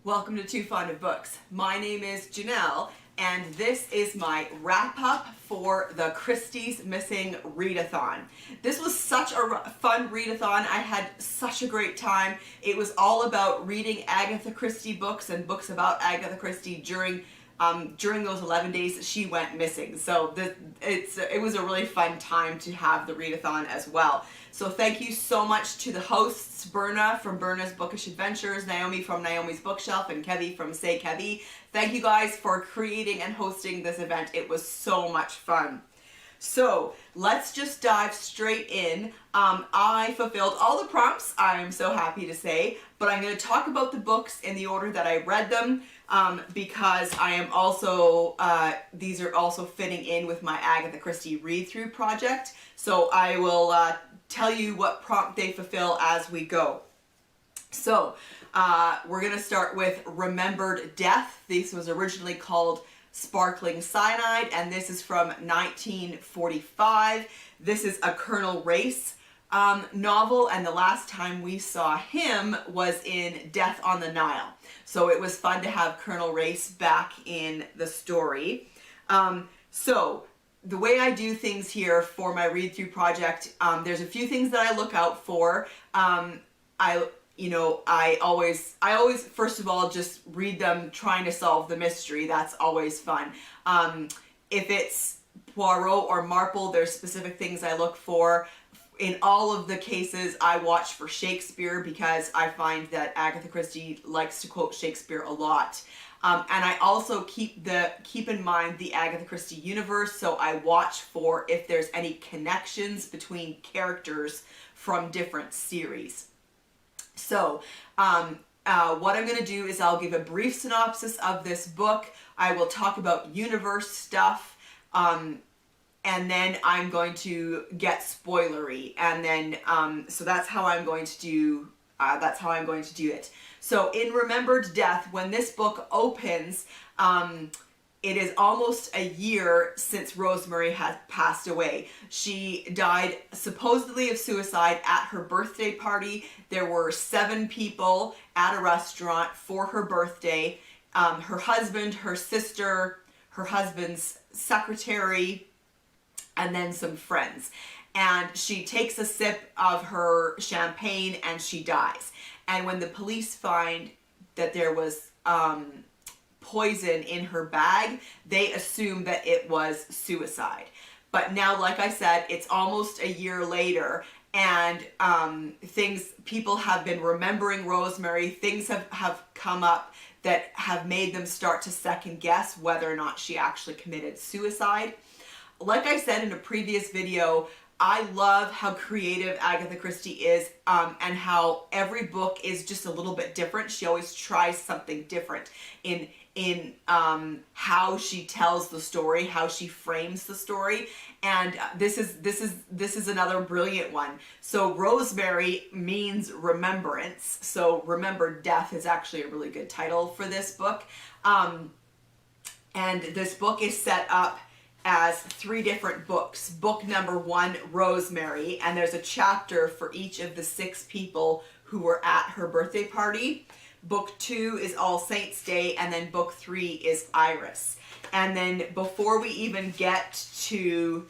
Welcome to Too Fond of Books. My name is Janelle, and this is my wrap-up for the Christie's Missing Readathon. This was such a fun readathon. I had such a great time. It was all about reading Agatha Christie books and books about Agatha Christie during those 11 days that she went missing. So it was a really fun time to have the readathon as well. So thank you so much to the hosts, Berna from Berna's Bookish Adventures, Naomi from Naomi's Bookshelf, and Kevvie from Say Kevvie. Thank you guys for creating and hosting this event. It was so much fun. So let's just dive straight in. I fulfilled all the prompts, I'm so happy to say, but I'm going to talk about the books in the order that I read them because I am also, these are also fitting in with my Agatha Christie read-through project. So I will tell you what prompt they fulfill as we go. So we're going to start with Remembered Death. This was originally called Sparkling Cyanide, and this is from 1945. This is a Colonel Race novel, and the last time we saw him was in Death on the Nile. So it was fun to have Colonel Race back in the story. So the way I do things here for my read-through project, there's a few things that I look out for. I always first of all just read them trying to solve the mystery. That's always fun. If it's Poirot or Marple, there's specific things I look for. In all of the cases, I watch for Shakespeare because I find that Agatha Christie likes to quote Shakespeare a lot. And I also keep in mind the Agatha Christie universe, so I watch for if there's any connections between characters from different series. So what I'm going to do is I'll give a brief synopsis of this book. I will talk about universe stuff, and then I'm going to get spoilery, and then so that's how I'm going to do it. So in Remembered Death, when this book opens, it is almost a year since Rosemary has passed away. She died supposedly of suicide at her birthday party. There were 7 people at a restaurant for her birthday. Her husband, her sister, her husband's secretary, and then some friends. And she takes a sip of her champagne and she dies. And when the police find that there was poison in her bag, they assume that it was suicide. But now, like I said, it's almost a year later, and people have been remembering Rosemary. Things have come up that have made them start to second guess whether or not she actually committed suicide. Like I said in a previous video, I love how creative Agatha Christie is, and how every book is just a little bit different. She always tries something different in how she tells the story, how she frames the story, and this is another brilliant one. So Rosemary means remembrance, so Remembered Death is actually a really good title for this book, and this book is set up as 3 different books. Book number 1, Rosemary, and there's a chapter for each of the 6 people who were at her birthday party. Book 2 is All Saints Day, and then book 3 is Iris. And then before we even get to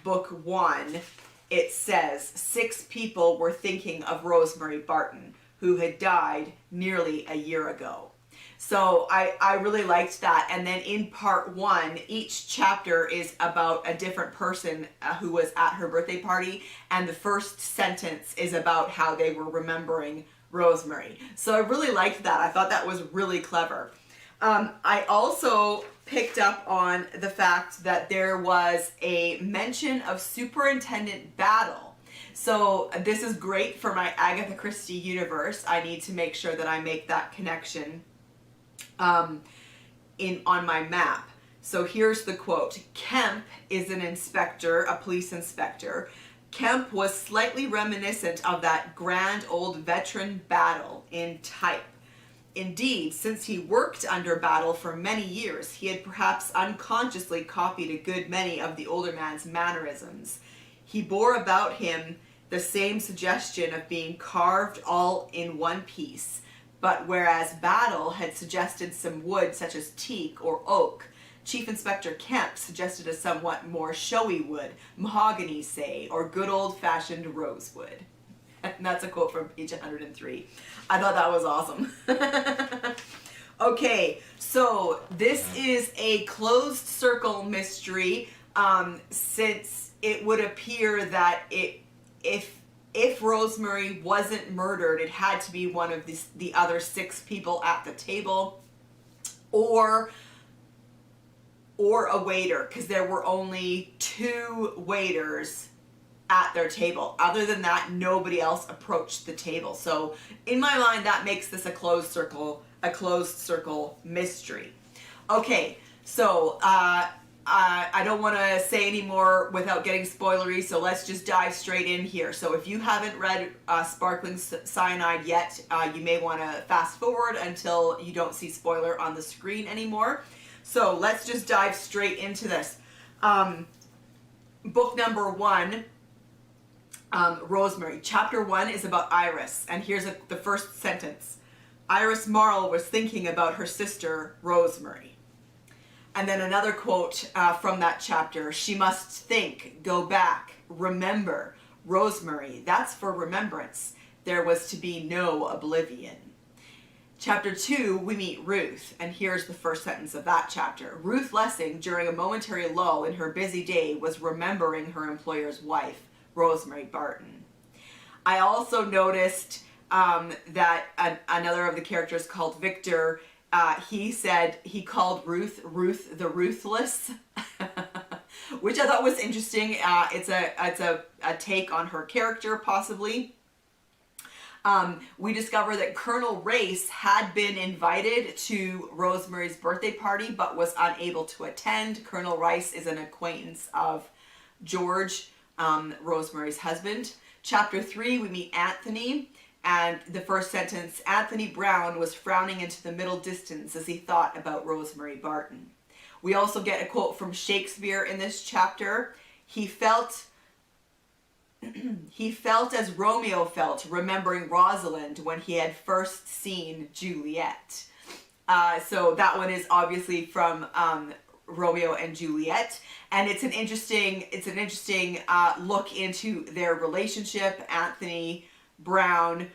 book 1, it says 6 people were thinking of Rosemary Barton, who had died nearly a year ago. So I really liked that. And then in part 1, each chapter is about a different person who was at her birthday party, and the first sentence is about how they were remembering Rosemary. So I really liked that. I thought that was really clever. I also picked up on the fact that there was a mention of Superintendent Battle. So this is great for my Agatha Christie universe. I need to make sure that I make that connection on my map. So here's the quote. Kemp is an inspector, a police inspector. Kemp was slightly reminiscent of that grand old veteran Battle in type. Indeed, since he worked under Battle for many years, he had perhaps unconsciously copied a good many of the older man's mannerisms. He bore about him the same suggestion of being carved all in one piece, But whereas Battle had suggested some wood such as teak or oak, Chief Inspector Kemp suggested a somewhat more showy wood, mahogany say, or good old-fashioned rosewood. And that's a quote from page 103. I thought that was awesome. Okay, so this is a closed circle mystery, since it would appear that if Rosemary wasn't murdered, it had to be one of the other 6 people at the table, or a waiter, because there were only 2 waiters at their table. Other than that, nobody else approached the table. So in my mind, that makes this a closed circle mystery. Okay, so I don't want to say any more without getting spoilery, so let's just dive straight in here. So if you haven't read Sparkling Cyanide yet, you may want to fast forward until you don't see spoiler on the screen anymore. So let's just dive straight into this. Book number 1, Rosemary. Chapter 1 is about Iris, and here's the first sentence. Iris Marl was thinking about her sister, Rosemary. And then another quote from that chapter. She must think, go back, remember. Rosemary, that's for remembrance. There was to be no oblivion. Chapter 2, we meet Ruth, and here's the first sentence of that chapter. Ruth Lessing, during a momentary lull in her busy day, was remembering her employer's wife, Rosemary Barton. I also noticed that another of the characters called Victor, he said he called Ruth the Ruthless, which I thought was interesting. It's a take on her character, possibly. We discover that Colonel Race had been invited to Rosemary's birthday party but was unable to attend. Colonel Rice is an acquaintance of George, Rosemary's husband. Chapter 3, we meet Anthony, and the first sentence, Anthony Brown was frowning into the middle distance as he thought about Rosemary Barton. We also get a quote from Shakespeare in this chapter. He felt as Romeo felt remembering Rosalind when he had first seen Juliet. So that one is obviously from Romeo and Juliet, and it's an interesting look into their relationship. Anthony Brown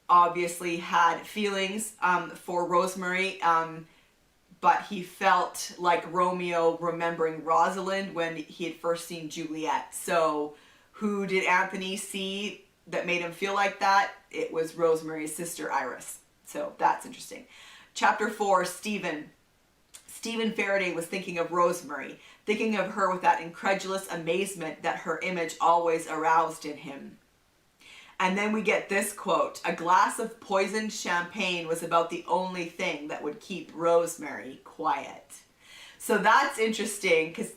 obviously had feelings for Rosemary, but he felt like Romeo remembering Rosalind when he had first seen Juliet. So who did Anthony see that made him feel like that? It was Rosemary's sister Iris. So that's interesting. Chapter 4, Stephen Faraday was thinking of Rosemary, thinking of her with that incredulous amazement that her image always aroused in him. And then we get this quote, a glass of poisoned champagne was about the only thing that would keep Rosemary quiet. So that's interesting, because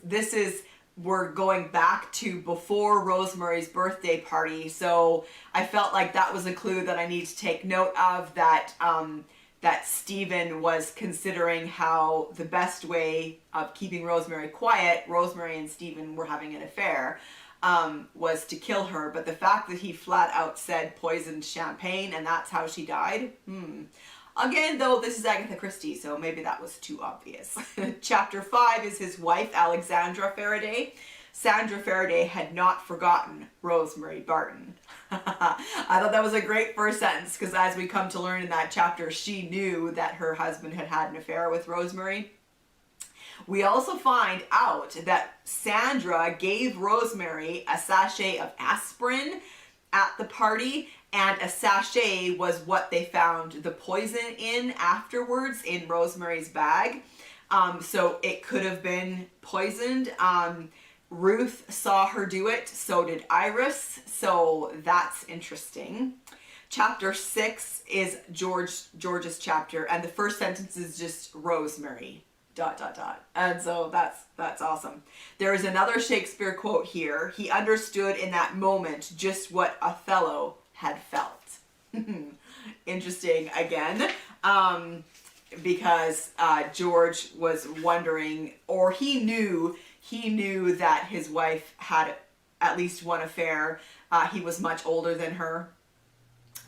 we're going back to before Rosemary's birthday party. So I felt like that was a clue that I need to take note of, that Stephen was considering how the best way of keeping Rosemary quiet, Rosemary and Stephen were having an affair, was to kill her. But the fact that he flat out said poisoned champagne and that's how she died, Again, though, this is Agatha Christie, so maybe that was too obvious. Chapter 5 is his wife, Alexandra Faraday. Sandra Faraday had not forgotten Rosemary Barton. I thought that was a great first sentence, because as we come to learn in that chapter, she knew that her husband had had an affair with Rosemary. We also find out that Sandra gave Rosemary a sachet of aspirin at the party, and a sachet was what they found the poison in afterwards in Rosemary's bag. So it could have been poisoned. Ruth saw her do it, so did Iris, so that's interesting. Chapter 6 is George's chapter, and the first sentence is just Rosemary, ... And so that's awesome. There is another Shakespeare quote here. He understood in that moment just what Othello had felt. Interesting again, because George was wondering, or he knew that his wife had at least one affair. He was much older than her.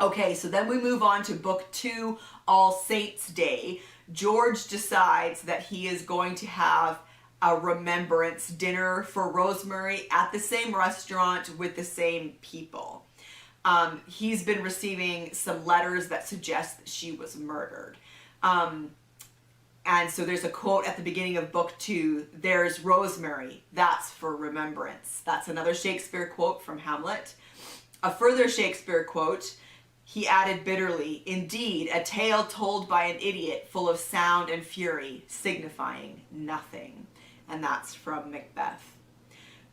Okay, so then we move on to book 2, All Saints Day. George decides that he is going to have a remembrance dinner for Rosemary at the same restaurant with the same people. He's been receiving some letters that suggest that she was murdered. And so there's a quote at the beginning of book 2, there's Rosemary, that's for remembrance. That's another Shakespeare quote from Hamlet. A further Shakespeare quote, he added bitterly, indeed, a tale told by an idiot full of sound and fury, signifying nothing. And that's from Macbeth.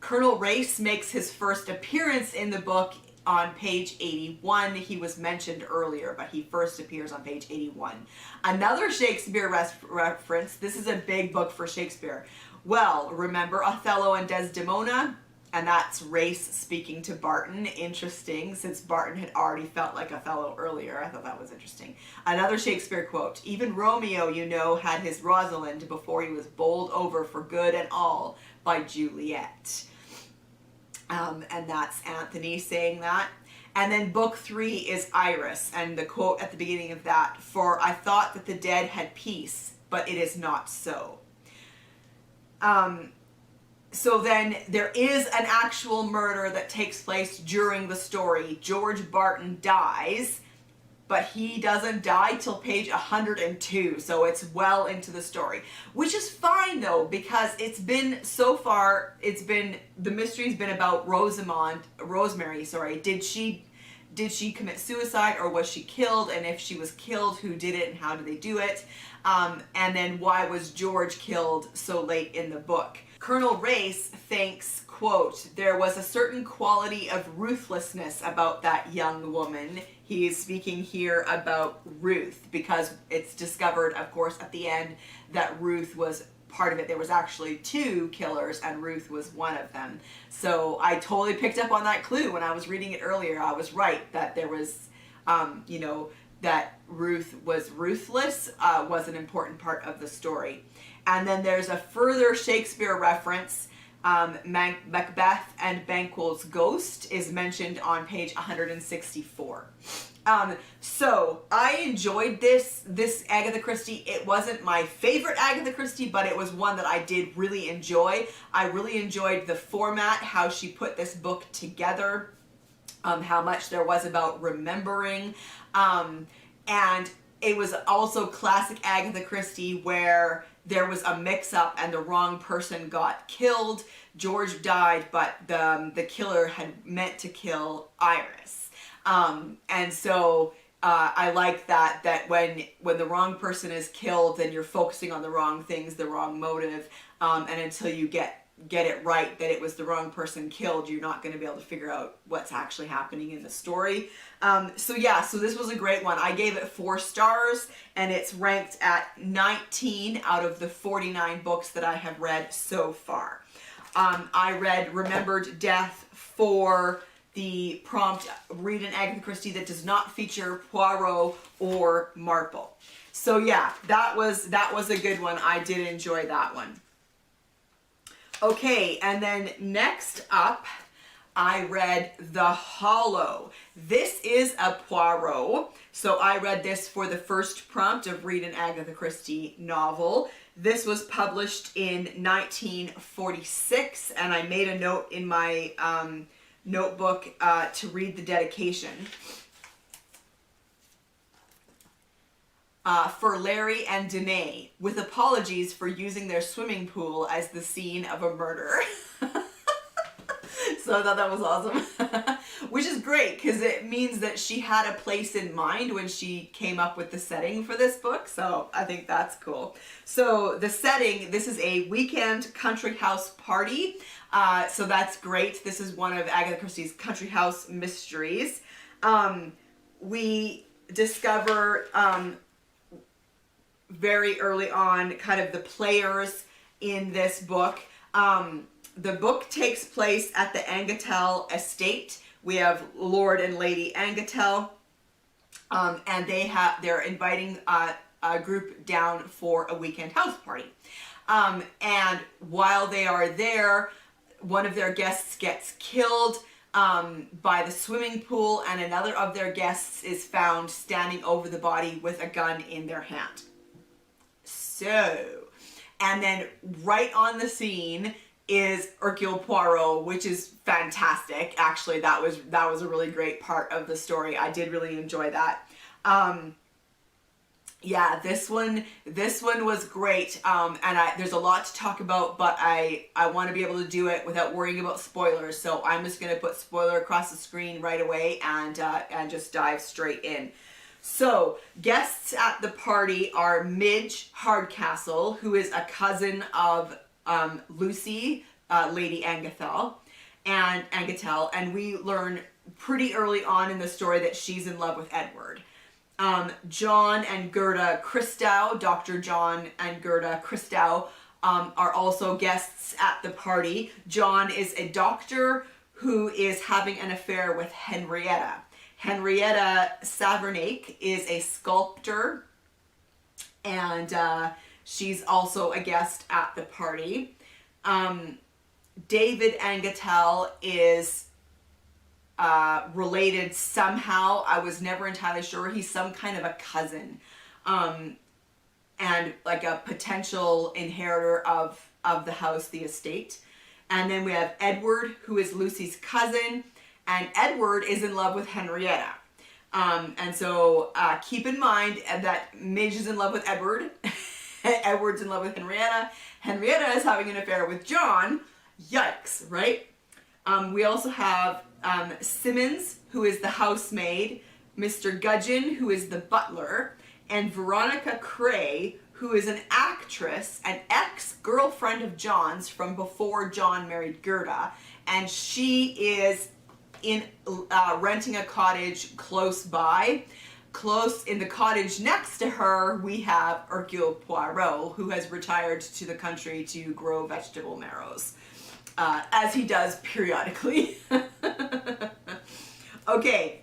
Colonel Race makes his first appearance in the book on page 81. He was mentioned earlier, but he first appears on page 81. Another Shakespeare reference. This is a big book for Shakespeare. Well, remember Othello and Desdemona? And that's Race speaking to Barton. Interesting, since Barton had already felt like Othello earlier. I thought that was interesting. Another Shakespeare quote. Even Romeo, you know, had his Rosalind before he was bowled over for good and all by Juliet. And that's Anthony saying that. And then book 3 is Iris, and the quote at the beginning of that, for I thought that the dead had peace, but it is not so. So then there is an actual murder that takes place during the story. George Barton dies, but he doesn't die till page 102, so it's well into the story. Which is fine though, because it's been, so far, the mystery's been about Rosemary, did she commit suicide or was she killed? And if she was killed, who did it and how did they do it? And then why was George killed so late in the book? Colonel Race thinks, quote, there was a certain quality of ruthlessness about that young woman. He is speaking here about Ruth, because it's discovered, of course, at the end that Ruth was part of it. There was actually 2 killers and Ruth was one of them. So I totally picked up on that clue when I was reading it earlier. I was right that there was, that Ruth was ruthless was an important part of the story. And then there's a further Shakespeare reference. Macbeth and Banquo's ghost is mentioned on page 164. So I enjoyed this Agatha Christie. It wasn't my favorite Agatha Christie, but it was one that I did really enjoy. I really enjoyed the format, how she put this book together, how much there was about remembering, and it was also classic Agatha Christie where there was a mix-up and the wrong person got killed. George died, but the killer had meant to kill Iris. And so I like that when the wrong person is killed, then you're focusing on the wrong things, the wrong motive, and until you get it right that it was the wrong person killed, you're not going to be able to figure out what's actually happening in the story. So this was a great one. I gave it 4 stars, and it's ranked at 19 out of the 49 books that I have read so far. I read Remembered Death for the prompt, read an Agatha Christie that does not feature Poirot or Marple. So yeah, that was a good one. I did enjoy that one. Okay, and then next up, I read The Holo. This is a Poirot, so I read this for the first prompt of Read an Agatha Christie novel. This was published in 1946, and I made a note in my notebook to read the dedication. For Larry and Danae, with apologies for using their swimming pool as the scene of a murder. So I thought that was awesome. Which is great, because it means that she had a place in mind when she came up with the setting for this book, so I think that's cool. So the setting, this is a weekend country house party, so that's great. This is one of Agatha Christie's country house mysteries. We discover very early on kind of the players in this book. The book takes place at the Angatell estate. We have Lord and Lady Angatell, and they're inviting a group down for a weekend house party. And while they are there, one of their guests gets killed. by the swimming pool, and another of their guests is found standing over the body with a gun in their hand. So, and then right on the scene is Hercule Poirot, which is fantastic. Actually, that was a really great part of the story. I did really enjoy that. Yeah, this one was great, and there's a lot to talk about, but I want to be able to do it without worrying about spoilers, so I'm just going to put spoiler across the screen right away and just dive straight in. So, guests at the party are Midge Hardcastle, who is a cousin of Lucy, Lady Angathel, and we learn pretty early on in the story that she's in love with Edward. John and Gerda Christou, Dr. John and Gerda Christou, are also guests at the party. John is a doctor who is having an affair with Henrietta. Henrietta Savernake is a sculptor, and she's also a guest at the party. David Angatel is related somehow. I was never entirely sure. He's some kind of a cousin, and like a potential inheritor of the house, the estate. And then we have Edward, who is Lucy's cousin, and Edward is in love with Henrietta. And so keep in mind that Midge is in love with Edward. Edward's in love with Henrietta. Henrietta is having an affair with John. Yikes, right? We also have Simmons, who is the housemaid, Mr. Gudgeon, who is the butler, and Veronica Cray, who is an actress, an ex-girlfriend of John's from before John married Gerda, and she is in renting a cottage close by. Close in the cottage next to her, we have Hercule Poirot, who has retired to the country to grow vegetable marrows, as he does periodically. Okay,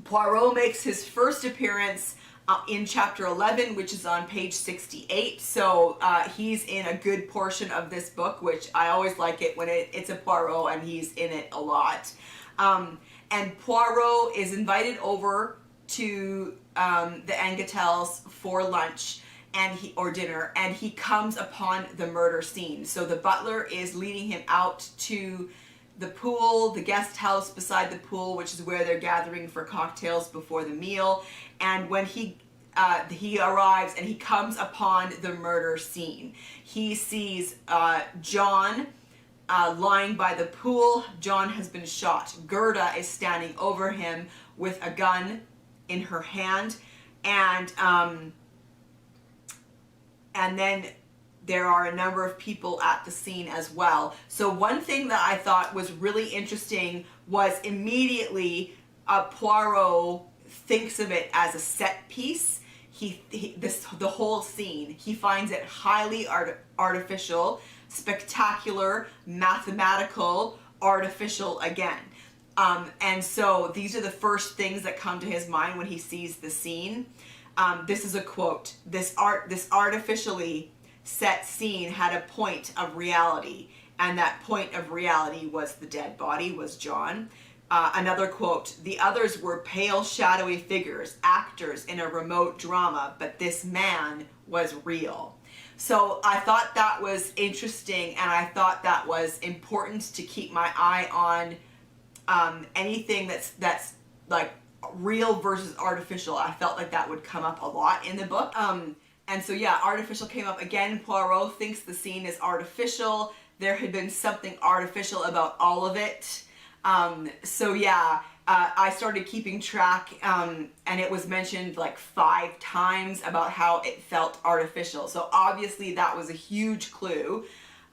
Poirot makes his first appearance in chapter 11, which is on page 68. So he's in a good portion of this book, which I always like it when it's a Poirot and he's in it a lot. And Poirot is invited over to the Angatels for lunch or dinner, and he comes upon the murder scene. So the butler is leading him out to the pool, the guest house beside the pool, which is where they're gathering for cocktails before the meal. And when he arrives and he comes upon the murder scene, he sees John lying by the pool. John has been shot. Gerda is standing over him with a gun in her hand, and then there are a number of people at the scene as well. So one thing that I thought was really interesting was immediately Poirot thinks of it as a set piece. The whole scene, he finds it highly artificial, spectacular, mathematical, artificial again. And so these are the first things that come to his mind when he sees the scene. This is a quote. This artificially set scene had a point of reality, and that point of reality was the dead body, was John. Another quote, the others were pale, shadowy figures, actors in a remote drama, but this man was real. So I thought that was interesting, and I thought that was important to keep my eye on anything that's like real versus artificial. I felt like that would come up a lot in the book. And so yeah, artificial came up again. Poirot thinks the scene is artificial. There had been something artificial about all of it. So yeah, I started keeping track, and it was mentioned like 5 times about how it felt artificial. So obviously that was a huge clue.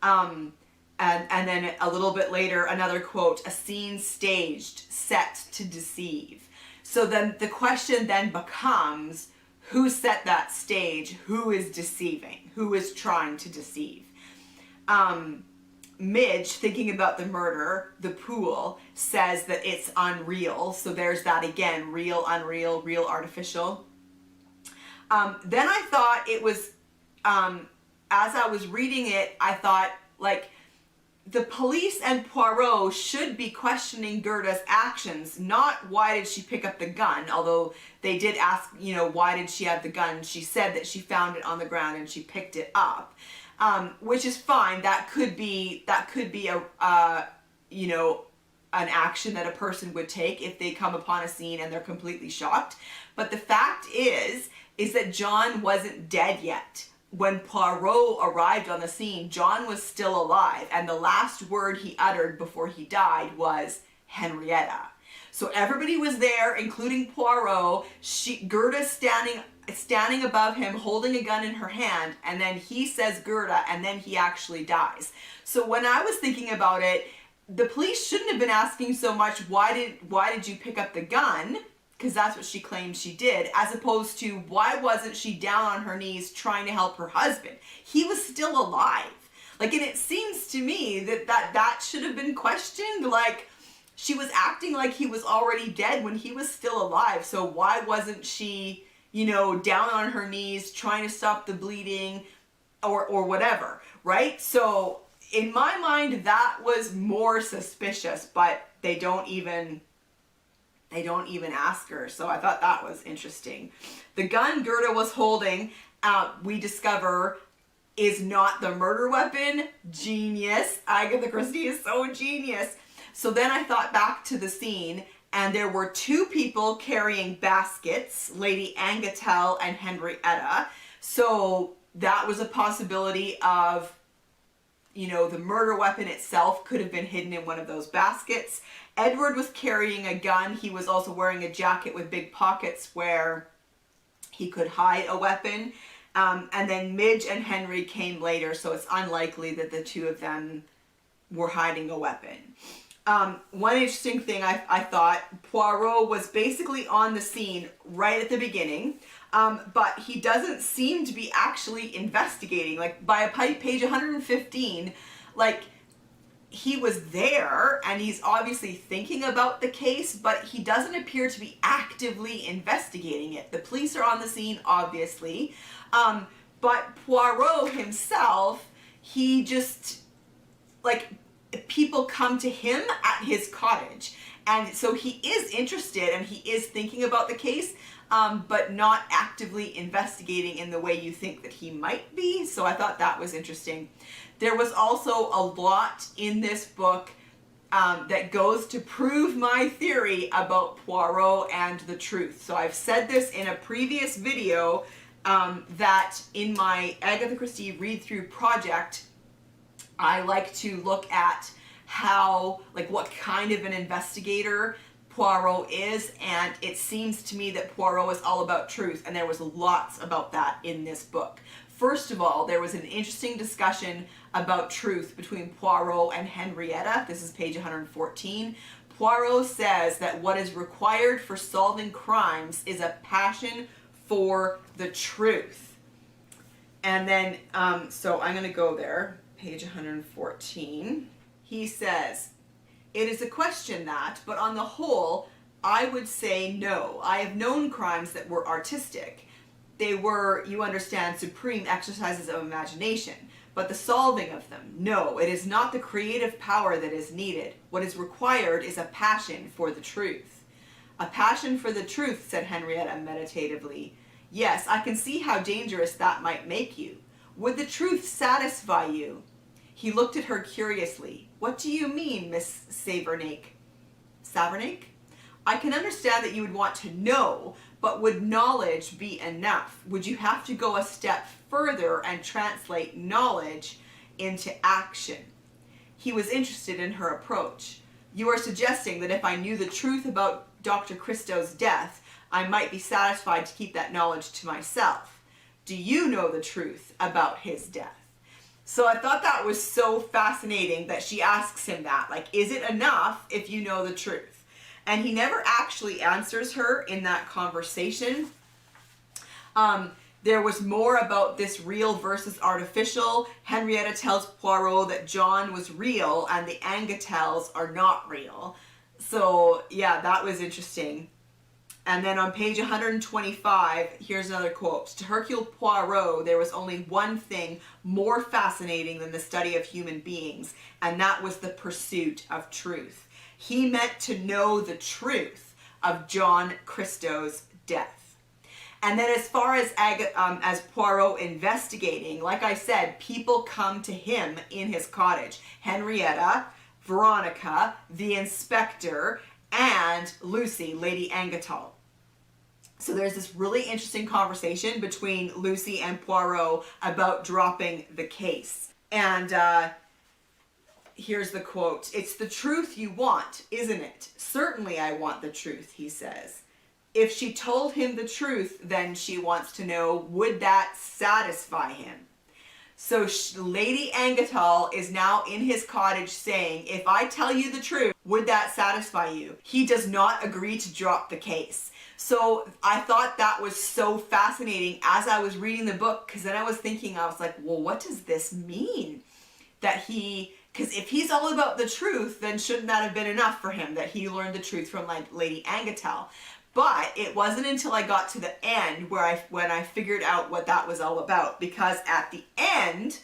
And then a little bit later, another quote, a scene staged, set to deceive. So then the question then becomes, who set that stage? Who is deceiving? Who is trying to deceive? Midge, thinking about the murder, the pool, says that it's unreal. So there's that again, real, unreal, real, artificial. Then I thought it was, as I was reading it, I thought like, the police and Poirot should be questioning Gerda's actions, not why did she pick up the gun, although they did ask, you know, why did she have the gun? She said that she found it on the ground and she picked it up, which is fine. That could be a you know, an action that a person would take if they come upon a scene and they're completely shocked. But the fact is that John wasn't dead yet. When Poirot arrived on the scene, John was still alive, and the last word he uttered before he died was Henrietta. So everybody was there, including Poirot. Gerda's standing above him, holding a gun in her hand, and then he says Gerda, and then he actually dies. So when I was thinking about it, the police shouldn't have been asking so much, why did you pick up the gun? Because that's what she claimed she did, as opposed to why wasn't she down on her knees trying to help her husband? He was still alive. Like, and it seems to me that should have been questioned. Like, she was acting like he was already dead when he was still alive. So why wasn't she, you know, down on her knees trying to stop the bleeding or whatever, right? So in my mind, that was more suspicious, but they don't even ask her. So I thought that was interesting. The gun Gerda was holding, we discover, is not the murder weapon. Genius. Agatha Christie is so genius. So then I thought back to the scene, and there were two people carrying baskets, Lady Angatell and Henrietta. So that was a possibility of, you know, the murder weapon itself could have been hidden in one of those baskets. Edward was carrying a gun. He was also wearing a jacket with big pockets where he could hide a weapon. And then Midge and Henry came later, so it's unlikely that the two of them were hiding a weapon. One interesting thing I thought, Poirot was basically on the scene right at the beginning, but he doesn't seem to be actually investigating. Like, by page 115, like, he was there and he's obviously thinking about the case, but he doesn't appear to be actively investigating it. The police are on the scene, obviously, but Poirot himself, he just, like, people come to him at his cottage, and so he is interested and he is thinking about the case, but not actively investigating in the way you think that he might be. So I thought that was interesting. There was also a lot in this book that goes to prove my theory about Poirot and the truth. So I've said this in a previous video, that in my Agatha Christie read-through project, I like to look at how, like, what kind of an investigator Poirot is, and it seems to me that Poirot is all about truth, and there was lots about that in this book. First of all, there was an interesting discussion about truth between Poirot and Henrietta. This is page 114. Poirot says that what is required for solving crimes is a passion for the truth. And then, so I'm going to go there, page 114. He says, "It is a question that, but on the whole, I would say no. I have known crimes that were artistic. They were, you understand, supreme exercises of imagination. But the solving of them, no, it is not the creative power that is needed. What is required is a passion for the truth." "A passion for the truth," said Henrietta meditatively. "Yes, I can see how dangerous that might make you. Would the truth satisfy you?" He looked at her curiously. "What do you mean, Miss Savernake?" "Savernake? I can understand that you would want to know, but would knowledge be enough? Would you have to go a step further and translate knowledge into action?" He was interested in her approach. "You are suggesting that if I knew the truth about Dr. Christo's death, I might be satisfied to keep that knowledge to myself. Do you know the truth about his death?" So I thought that was so fascinating that she asks him that, like, is it enough if you know the truth? And he never actually answers her in that conversation. There was more about this real versus artificial. Henrietta tells Poirot that John was real and the Angatells are not real. So yeah, that was interesting. And then on page 125, here's another quote. To Hercule Poirot, there was only one thing more fascinating than the study of human beings, and that was the pursuit of truth. He meant to know the truth of John Christo's death. And then as far as Poirot investigating, like I said, people come to him in his cottage. Henrietta, Veronica, the inspector, and Lucy, Lady Angatol. So there's this really interesting conversation between Lucy and Poirot about dropping the case. And here's the quote. "It's the truth you want, isn't it? Certainly I want the truth," he says. If she told him the truth, then she wants to know, would that satisfy him? So Lady Angatol is now in his cottage saying, if I tell you the truth, would that satisfy you? He does not agree to drop the case. So I thought that was so fascinating as I was reading the book, because then I was thinking, I was like, well, what does this mean? That because if he's all about the truth, then shouldn't that have been enough for him, that he learned the truth from Lady Angatol? But it wasn't until I got to the end when I figured out what that was all about, because at the end,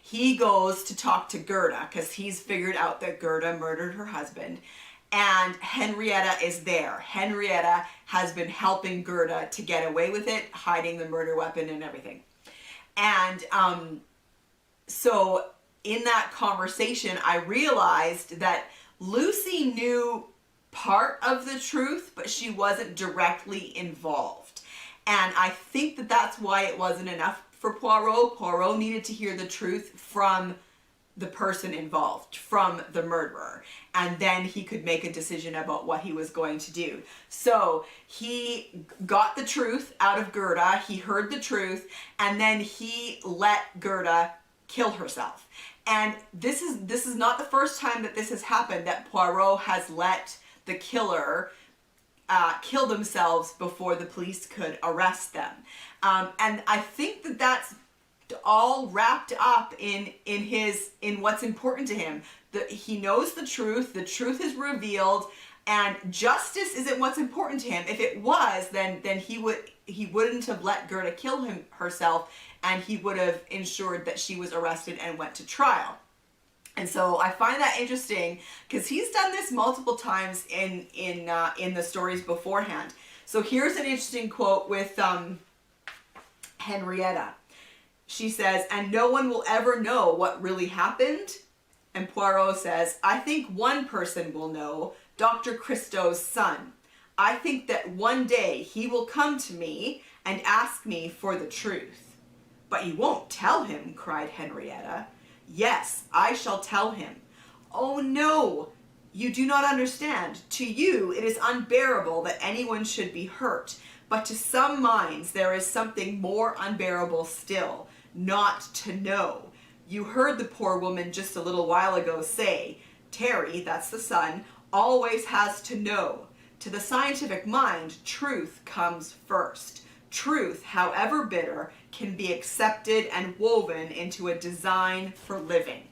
he goes to talk to Gerda, because he's figured out that Gerda murdered her husband. And Henrietta is there. Henrietta has been helping Gerda to get away with it, hiding the murder weapon and everything. And so in that conversation, I realized that Lucy knew part of the truth, but she wasn't directly involved. And I think that that's why it wasn't enough for Poirot. Poirot needed to hear the truth from the person involved, from the murderer, and then he could make a decision about what he was going to do. So he got the truth out of Gerda, he heard the truth, and then he let Gerda kill herself. And this is not the first time that this has happened, that Poirot has let the killer kill themselves before the police could arrest them. And I think that that's all wrapped up in what's important to him. He knows the truth is revealed, and justice isn't what's important to him. If it was, then he wouldn't have let Gerda kill herself, and he would have ensured that she was arrested and went to trial. And so I find that interesting, because he's done this multiple times in the stories beforehand. So here's an interesting quote with Henrietta. She says, "And no one will ever know what really happened?" And Poirot says, "I think one person will know, Dr. Christo's son. I think that one day he will come to me and ask me for the truth." "But you won't tell him," cried Henrietta. "Yes, I shall tell him." "Oh no, you do not understand. To you it is unbearable that anyone should be hurt, but to some minds there is something more unbearable still, not to know. You heard the poor woman just a little while ago say, Terry, that's the son, always has to know. To the scientific mind, truth comes first. Truth, however bitter, can be accepted and woven into a design for living."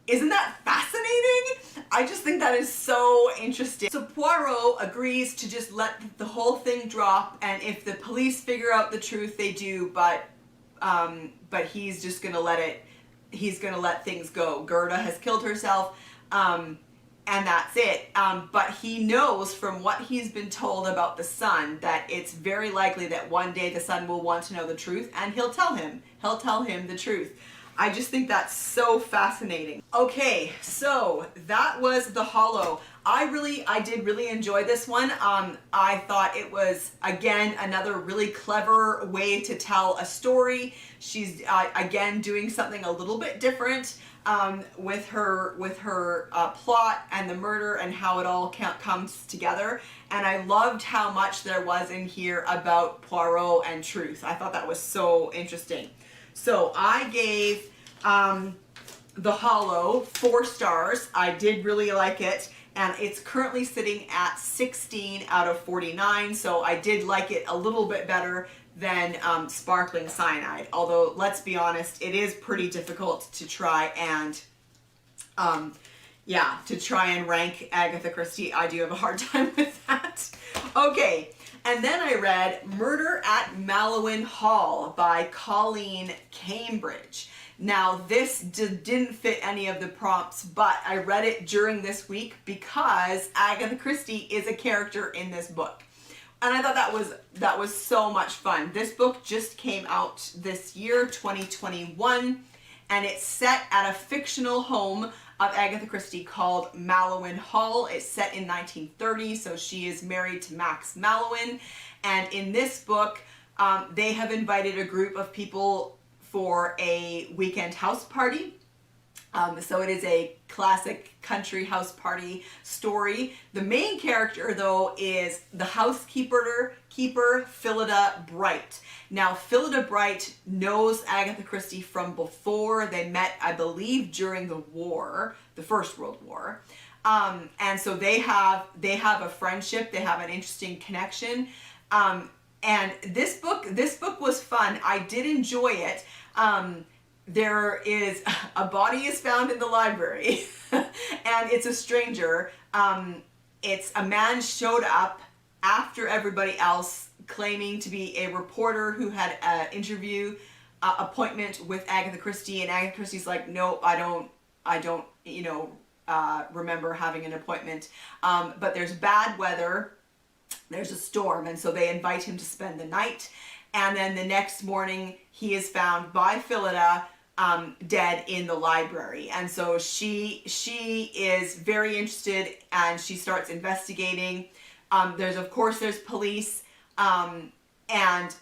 Isn't that fascinating? I just think that is so interesting. So Poirot agrees to just let the whole thing drop, and if the police figure out the truth, they do, but he's just gonna let things go. Gerda has killed herself, and that's it. But he knows from what he's been told about the son that it's very likely that one day the son will want to know the truth, and he'll tell him the truth. I just think that's so fascinating. Okay, so that was The Holo. I did really enjoy this one. I thought it was, again, another really clever way to tell a story. She's, again, doing something a little bit different with her plot and the murder and how it all comes together. And I loved how much there was in here about Poirot and truth. I thought that was so interesting. So I gave The Holo 4 stars. I did really like it, and it's currently sitting at 16 out of 49, so I did like it a little bit better than Sparkling Cyanide. Although, let's be honest, it is pretty difficult to try and yeah, to try and rank Agatha Christie, I do have a hard time with that. Okay, and then I read Murder at Maliwin Hall by Colleen Cambridge. Now, this didn't fit any of the prompts, but I read it during this week because Agatha Christie is a character in this book. And I thought that was so much fun. This book just came out this year, 2021, and it's set at a fictional home of Agatha Christie called Mallowan Hall. It's set in 1930, so she is married to Max Mallowan. And in this book, they have invited a group of people for a weekend house party. So it is a classic country house party story. The main character, though, is the housekeeper, Phillida Bright. Now, Phillida Bright knows Agatha Christie from before. They met, I believe, during the war, the First World War. And so they have a friendship. They have an interesting connection. And this book was fun. I did enjoy it. There is a body is found in the library and it's a stranger. It's a man showed up after everybody else claiming to be a reporter who had an interview appointment with Agatha Christie, and Agatha Christie's like, no, I don't, remember having an appointment. But there's bad weather, there's a storm, and so they invite him to spend the night. And then the next morning he is found by Phillida dead in the library. And so she is very interested and she starts investigating. There's police. And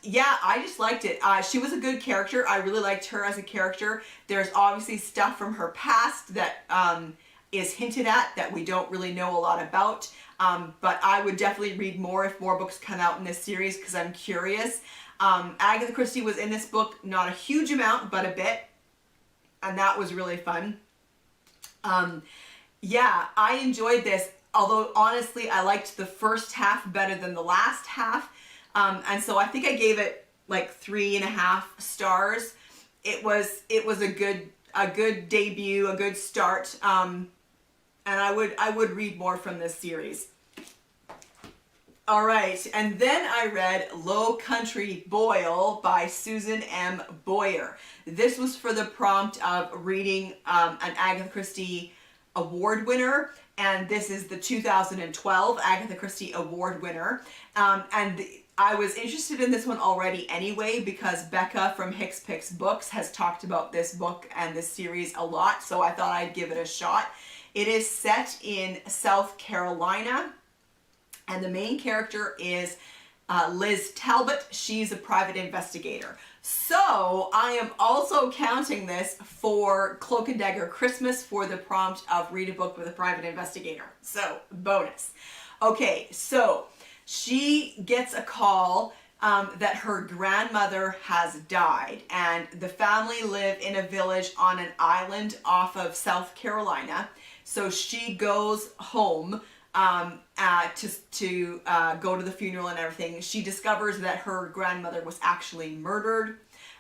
yeah, I just liked it. She was a good character. I really liked her as a character. There's obviously stuff from her past that is hinted at that we don't really know a lot about. But I would definitely read more if more books come out in this series because I'm curious. Agatha Christie was in this book, not a huge amount, but a bit. And that was really fun. Yeah, I enjoyed this. Although, honestly, I liked the first half better than the last half. And so I think I gave it like 3.5 stars. It was a good debut, a good start. And I would read more from this series. All right, and then I read Lowcountry, Boyle by Susan M. Boyer. This was for the prompt of reading an Agatha Christie award winner, and this is the 2012 Agatha Christie award winner. I was interested in this one already anyway because Becca from Hicks Picks Books has talked about this book and this series a lot, so I thought I'd give it a shot. It is set in South Carolina. And the main character is Liz Talbot. She's a private investigator. So I am also counting this for Cloak and Dagger Christmas for the prompt of read a book with a private investigator. So bonus. Okay, so she gets a call that her grandmother has died, and the family live in a village on an island off of South Carolina. So she goes home to go to the funeral and everything. She discovers that her grandmother was actually murdered.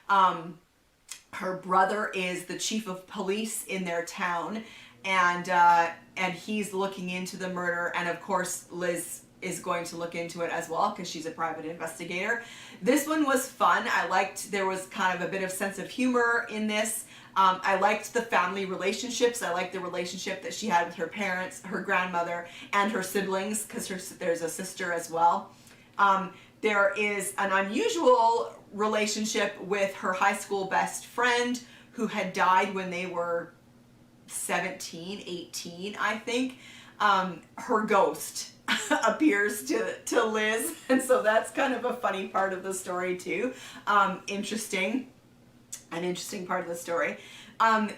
Her brother is the chief of police in their town, and he's looking into the murder. And of course, Liz is going to look into it as well because she's a private investigator. This one was fun. I liked there was kind of a bit of sense of humor in this. I liked the family relationships. I liked the relationship that she had with her parents, her grandmother, and her siblings, because there's a sister as well. There is an unusual relationship with her high school best friend who had died when they were 17, 18, I think. Her ghost appears to Liz, and so that's kind of a funny part of the story too. An interesting part of the story.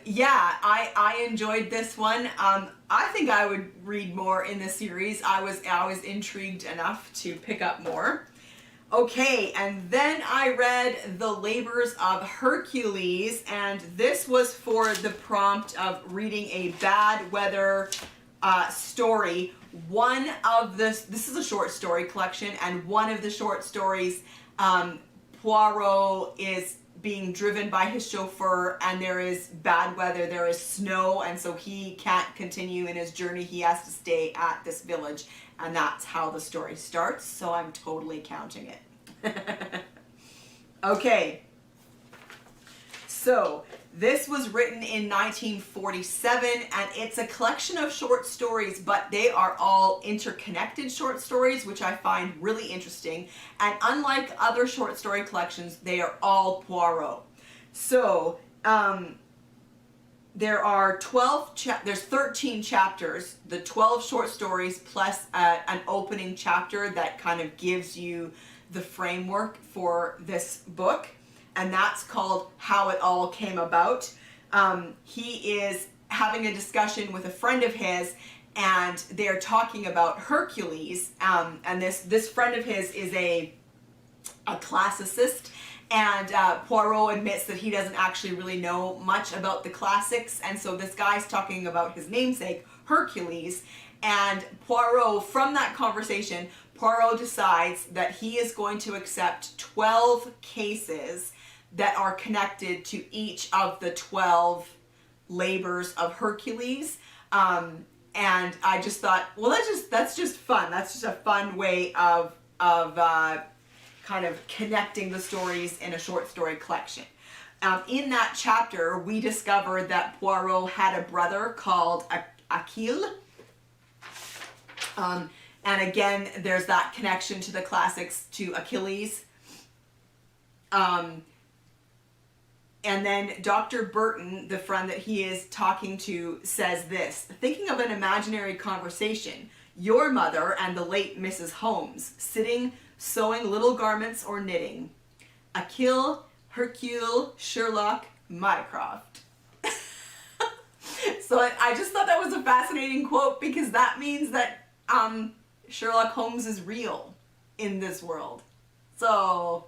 Yeah, I enjoyed this one. I think I would read more in the series. I was intrigued enough to pick up more. Okay, and then I read The Labors of Hercules, and this was for the prompt of reading a bad weather story. This is a short story collection, and one of the short stories, Poirot is being driven by his chauffeur, and there is bad weather, there is snow, and so he can't continue in his journey. He has to stay at this village, and that's how the story starts, so I'm totally counting it. Okay, so this was written in 1947, and it's a collection of short stories, but they are all interconnected short stories, which I find really interesting. And unlike other short story collections, they are all Poirot. So there are there's 13 chapters, the 12 short stories plus an opening chapter that kind of gives you the framework for this book. And that's called How It All Came About. He is having a discussion with a friend of his, and they're talking about Hercules. And this friend of his is a classicist, and Poirot admits that he doesn't actually really know much about the classics. And so this guy's talking about his namesake, Hercules. And Poirot, from that conversation, Poirot decides that he is going to accept 12 cases that are connected to each of the 12 labors of Hercules. And I just thought, well, that's just fun. That's just a fun way of kind of connecting the stories in a short story collection. In that chapter, we discovered that Poirot had a brother called Achille. And again, there's that connection to the classics, to Achilles. And then Dr. Burton, the friend that he is talking to, says this: thinking of an imaginary conversation, your mother and the late Mrs. Holmes, sitting sewing little garments or knitting. Achille, Hercule, Sherlock, Mycroft. So I just thought that was a fascinating quote, because that means that Sherlock Holmes is real in this world. So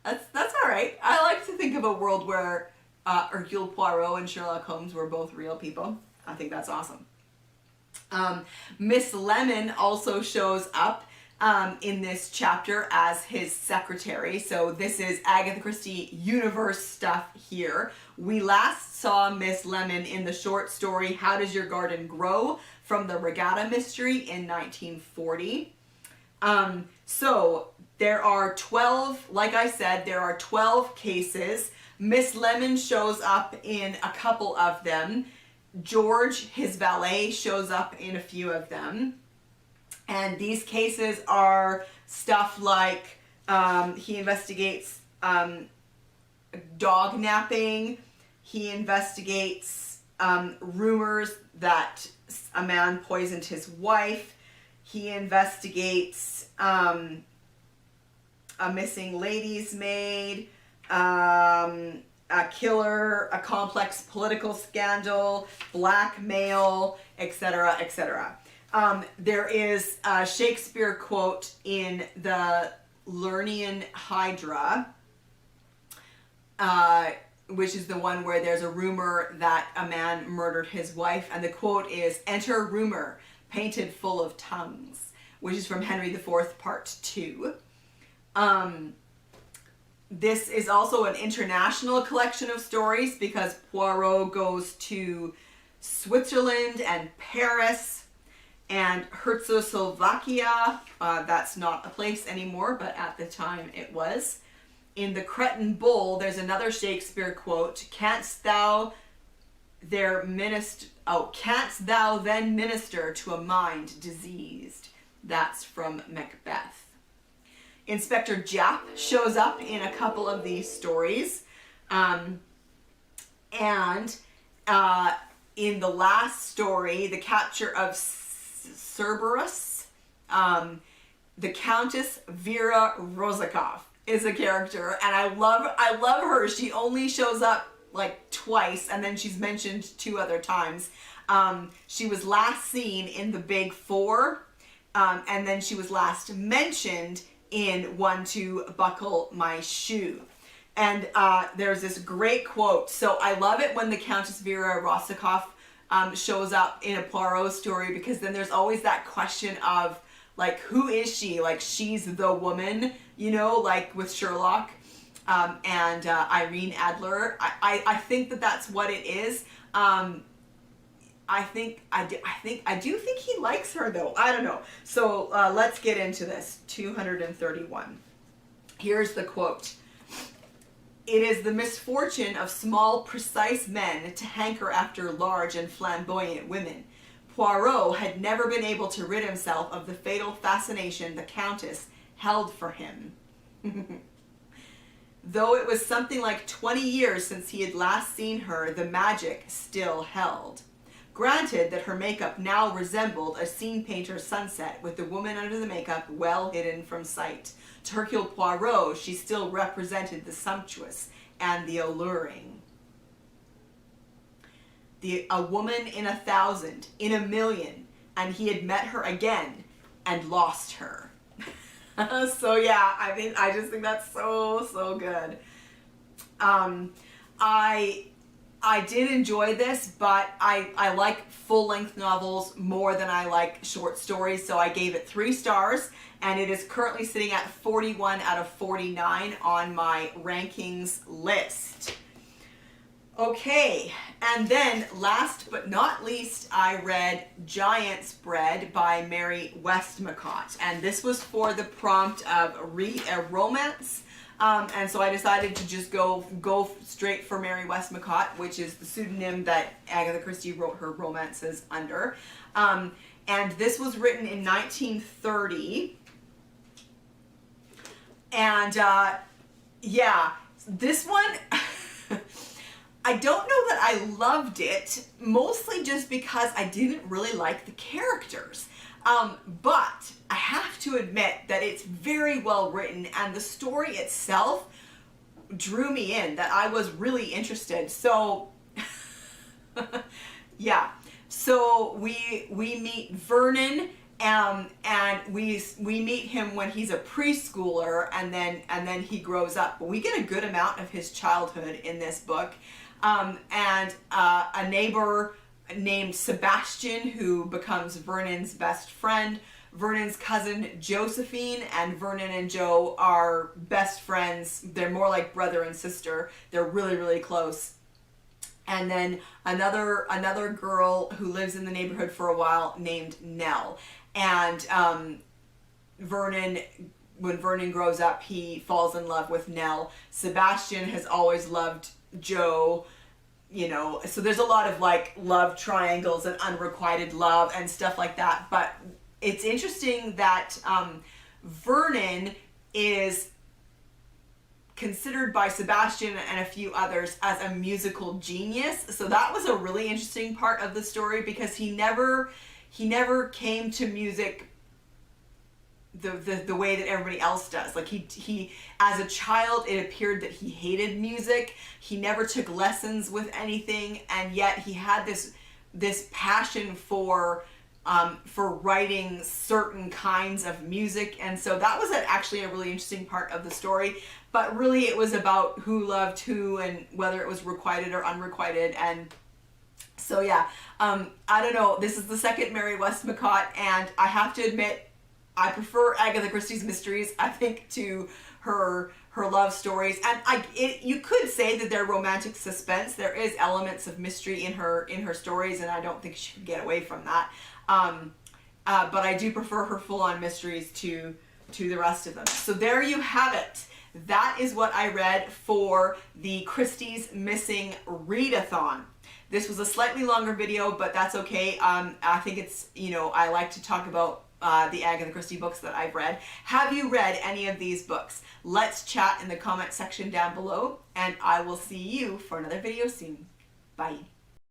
that's all right. I like to think of a world where Hercule Poirot and Sherlock Holmes were both real people. I think that's awesome. Miss Lemon also shows up in this chapter as his secretary. So this is Agatha Christie universe stuff here. We last saw Miss Lemon in the short story How Does Your Garden Grow? From the Regatta Mystery in 1940. So there are 12, like I said, there are 12 cases. Miss Lemon shows up in a couple of them. George, his valet, shows up in a few of them. And these cases are stuff like he investigates dog napping. He investigates rumors that a man poisoned his wife. He investigates a missing lady's maid, a killer, a complex political scandal, blackmail, etc., etc. There is a Shakespeare quote in the Lernean Hydra, which is the one where there's a rumor that a man murdered his wife, and the quote is, "Enter rumor, painted full of tongues," which is from Henry IV, Part 2. This is also an international collection of stories, because Poirot goes to Switzerland and Paris and Czechoslovakia. That's not a place anymore, but at the time it was. In The Cretan Bull, there's another Shakespeare quote: canst thou then minister to a mind diseased? That's from Macbeth. Inspector Japp shows up in a couple of these stories. And in the last story, The Capture of Cerberus, the Countess Vera Rozakov is a character, and I love her. She only shows up like twice, and then she's mentioned 2 other times. She was last seen in The Big Four, and then she was last mentioned in One to Buckle My Shoe. And there's this great quote. So I love it when the Countess Vera Rozakov shows up in a Poirot story, because then there's always that question of, like, who is she? Like, she's the woman, you know, like with Sherlock. and Irene Adler. I think that that's what it is. I do think he likes her though. I don't know. So let's get into this. 231. Here's the quote. It is the misfortune of small, precise men to hanker after large and flamboyant women. Poirot had never been able to rid himself of the fatal fascination the Countess held for him. Though it was something like 20 years since he had last seen her, the magic still held. Granted that her makeup now resembled a scene painter's sunset with the woman under the makeup well hidden from sight. To Hercule Poirot, she still represented the sumptuous and the alluring. A woman in 1,000, in 1,000,000, and he had met her again and lost her. So yeah, I just think that's so good. I did enjoy this, but I like full-length novels more than I like short stories, so I gave it 3 stars, and it is currently sitting at 41 out of 49 on my rankings list. Okay, and then last but not least, I read Giant's Bread by Mary Westmacott, and this was for the prompt of read a romance. And so I decided to just go straight for Mary Westmacott, which is the pseudonym that Agatha Christie wrote her romances under. And this was written in 1930. And yeah, this one, I don't know that I loved it, mostly just because I didn't really like the characters. But I have to admit that it's very well written, and the story itself drew me in, that I was really interested. So yeah, so we meet Vernon, and we meet him when he's a preschooler, and then he grows up. But we get a good amount of his childhood in this book, and a neighbor named Sebastian, who becomes Vernon's best friend, Vernon's cousin Josephine, and Vernon and Joe are best friends. They're more like brother and sister. They're really close. And then another girl who lives in the neighborhood for a while named Nell. And when Vernon grows up, he falls in love with Nell. Sebastian has always loved Joe. You know, so there's a lot of like love triangles and unrequited love and stuff like that. But it's interesting that Vernon is considered by Sebastian and a few others as a musical genius. So that was a really interesting part of the story, because he never came to music the way that everybody else does. Like he as a child, it appeared that he hated music. He never took lessons with anything, and yet he had this passion for writing certain kinds of music. And so that was actually a really interesting part of the story. But really it was about who loved who and whether it was requited or unrequited. And so yeah, I don't know. This is the second Mary Westmacott, and I have to admit, I prefer Agatha Christie's mysteries, I think, to her love stories. And you could say that they're romantic suspense. There is elements of mystery in her stories, and I don't think she could get away from that. But I do prefer her full-on mysteries to the rest of them. So there you have it. That is what I read for the Christie's Missing Readathon. This was a slightly longer video, but that's okay. I think it's, I like to talk about the Agatha Christie books that I've read. Have you read any of these books? Let's chat in the comment section down below, and I will see you for another video soon. Bye.